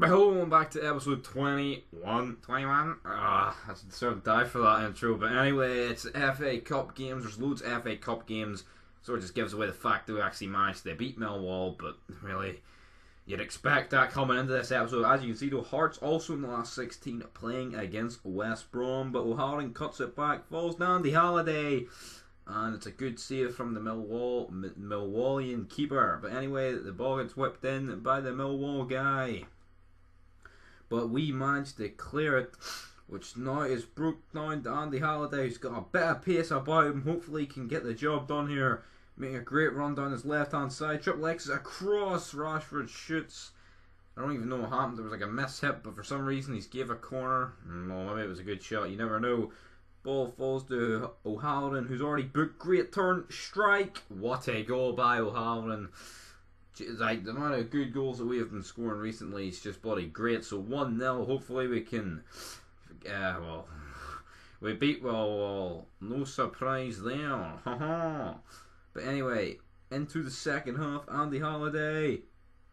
Hello and back to episode 21. I sort of die for that intro, but anyway, it's FA Cup games. There's loads of FA Cup games. Sort of just gives away the fact that we actually managed to beat Millwall, but really, you'd expect that coming into this episode. As you can see, though, Hearts also in the last 16 playing against West Brom, but O'Halloran cuts it back, falls down the Halliday, and it's a good save from the Millwallian keeper. But anyway, the ball gets whipped in by the Millwall guy. But we managed to clear it, which now is broke down to Andy Halliday, who's got a bit of pace about him. Hopefully he can get the job done here. Making a great run down his left hand side. Triple X is across. Rashford shoots. I don't even know what happened. There was like a mishap, but for some reason he's gave a corner. Well, maybe it was a good shot. You never know. Ball falls to O'Halloran, who's already booked. Great turn. Strike. What a goal by O'Halloran. Like, the amount of good goals that we have been scoring recently is just bloody great. So 1-0. Hopefully we can. We beat well. No surprise there. But anyway, into the second half. Andy Halliday,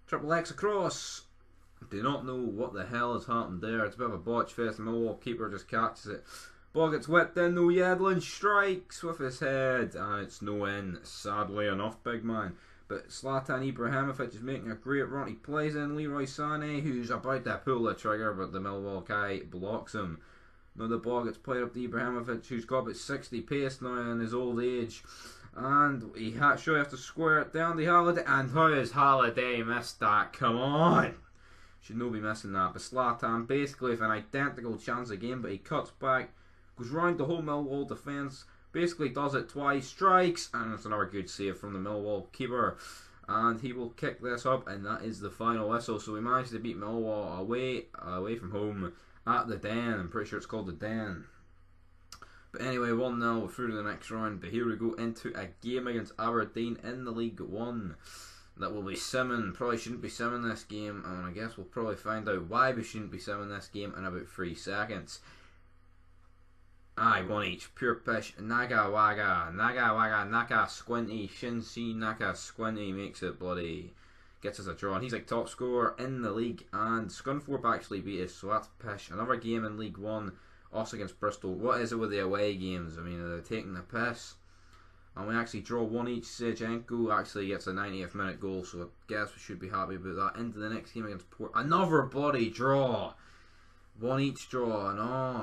Triple X across. Do not know what the hell has happened there. It's a bit of a botch fest. The Millwall keeper just catches it. Ball gets whipped in. No, Yedlin strikes with his head, and it's no in. Sadly enough, big man. But Zlatan Ibrahimovic is making a great run. He plays in Leroy Sané, who's about to pull the trigger, but the Millwall guy blocks him. Now the ball gets played up to Ibrahimovic, who's got about 60 pace now in his old age. And he surely has to square it down the Halliday. And how has Halliday missed that? Come on! Should not be missing that. But Zlatan basically with an identical chance again, but he cuts back, goes round the whole Millwall defence. Basically does it twice, strikes, and it's another good save from the Millwall keeper. And he will kick this up, and that is the final whistle. So we managed to beat Millwall away from home at the Den. I'm pretty sure it's called the Den. But anyway, 1-0, we're through to the next round. But here we go into a game against Aberdeen in the League One. That will be simming. Probably shouldn't be simming this game, and I guess we'll probably find out why we shouldn't be simming this game in about 3 seconds. Aye, one each. Pure pish. Naga Waga. Naka Squinty. Shinsi Naka Squinty makes it bloody. Gets us a draw. And he's like top scorer in the league. And Scunthorpe actually beat us, so that's pish. Another game in League One. Also against Bristol. What is it with the away games? I mean, are they taking the piss? And we actually draw one each. Sejenko actually gets a 90th minute goal, so I guess we should be happy about that. Into the next game against Port. Another bloody draw. One each draw, and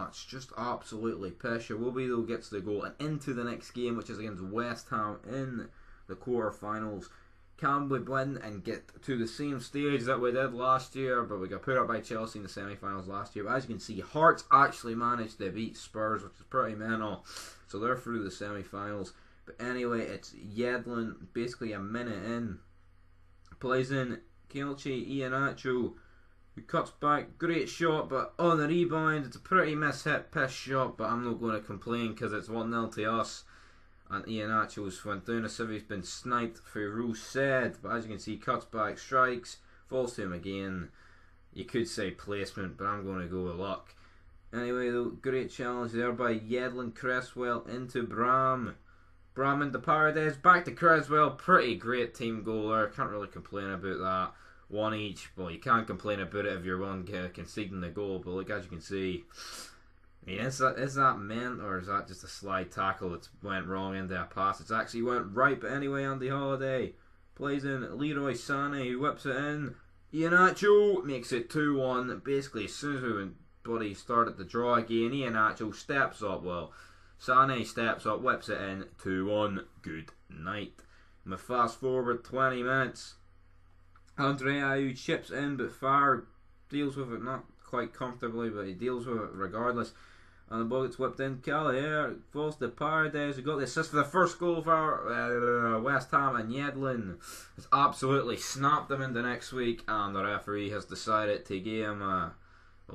it's just absolutely pish. Iwobi though gets the goal, and into the next game, which is against West Ham in the quarterfinals. Can we win and get to the same stage that we did last year? But we got put up by Chelsea in the semi-finals last year. But as you can see, Hearts actually managed to beat Spurs, which is pretty mental. So they're through the semi-finals. But anyway, it's Yedlin, basically a minute in, plays in Kelechi Iheanacho, who cuts back, great shot, but on the rebound, it's a pretty mishit, piss shot, but I'm not going to complain because it's 1-0 to us. And Iheanacho's went down as if he's been sniped for Rose said, but as you can see, cuts back, strikes, falls to him again. You could say placement, but I'm going to go with luck. Anyway, though, great challenge there by Yedlin. Cresswell into Bram. Bram into Paradise, back to Cresswell. Pretty great team goal there, can't really complain about that. One each. Well, you can't complain about it if you're one conceding the goal, but look, as you can see, I mean, is that meant, or is that just a slide tackle that went wrong into a pass? It's actually went right, but anyway, Andy Halliday plays in Leroy Sané, who whips it in. Iheanacho makes it 2-1. Basically, as soon as we started the draw again, Iheanacho steps up. Well, Sané steps up, whips it in, 2-1. Good night. And we fast forward 20 minutes. Andre Ayew chips in, but Farr deals with it not quite comfortably, but he deals with it regardless. And the ball gets whipped in. Callagher falls to Paradise, who got the assist for the first goal of our West Ham, and Yedlin has absolutely snapped them into next week. And the referee has decided to give him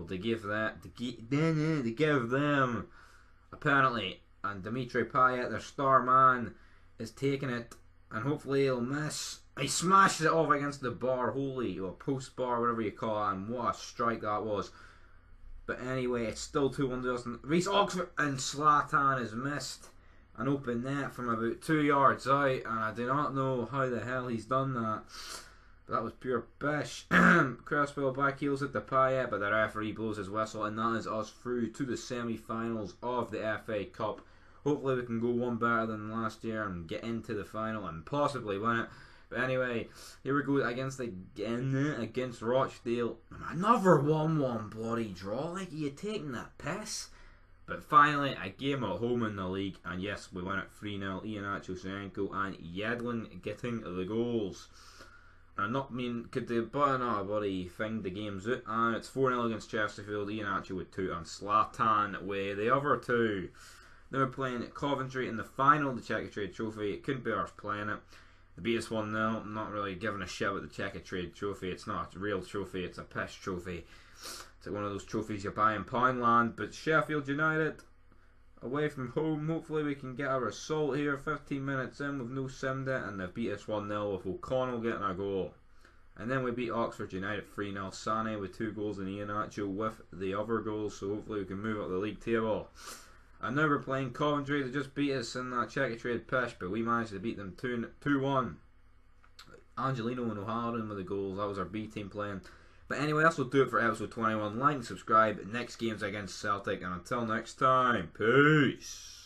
to give them a penalty. And Dimitri Payet, their star man, is taking it, and hopefully he'll miss. He smashes it off against the bar, holy, or post bar, whatever you call it, and what a strike that was. But anyway, it's still 2-1 to us. Reece Oxford and Zlatan has missed an open net from about 2 yards out, and I do not know how the hell he's done that. But that was pure bish. Cresswell back heels at the Payet, but the referee blows his whistle, and that is us through to the semi-finals of the FA Cup. Hopefully we can go one better than last year and get into the final and possibly win it. But anyway, here we go against Rochdale. Another 1-1 bloody draw. Like, are you taking that piss? But finally, a game at home in the league, and yes, we win it 3-0. Iheanacho, Sorenko and Yedlin getting the goals. And could they button out a bloody thing the game's out? And it's 4-0 against Chesterfield. Iheanacho with 2 and Zlatan with the other 2. Then we're playing Coventry in the final of the Checkatrade Trophy. It couldn't be ours playing it. They beat us 1-0. I'm not really giving a shit about the Checkatrade Trophy. It's not a real trophy, it's a piss trophy. It's like one of those trophies you buy in Poundland. But Sheffield United, away from home, hopefully we can get a result here. 15 minutes in, we've no simmed it, and they've beat us 1-0 with O'Connell getting a goal. And then we beat Oxford United 3-0. Sané with 2 goals and Iheanacho with the other goals, so hopefully we can move up the league table. And now we're playing Coventry. They just beat us in that Checkatrade pish, but we managed to beat them 2-1. Angelino and O'Halloran with the goals. That was our B team playing. But anyway, that's will do it for episode 21. Like and subscribe. Next game's against Celtic, and until next time, peace.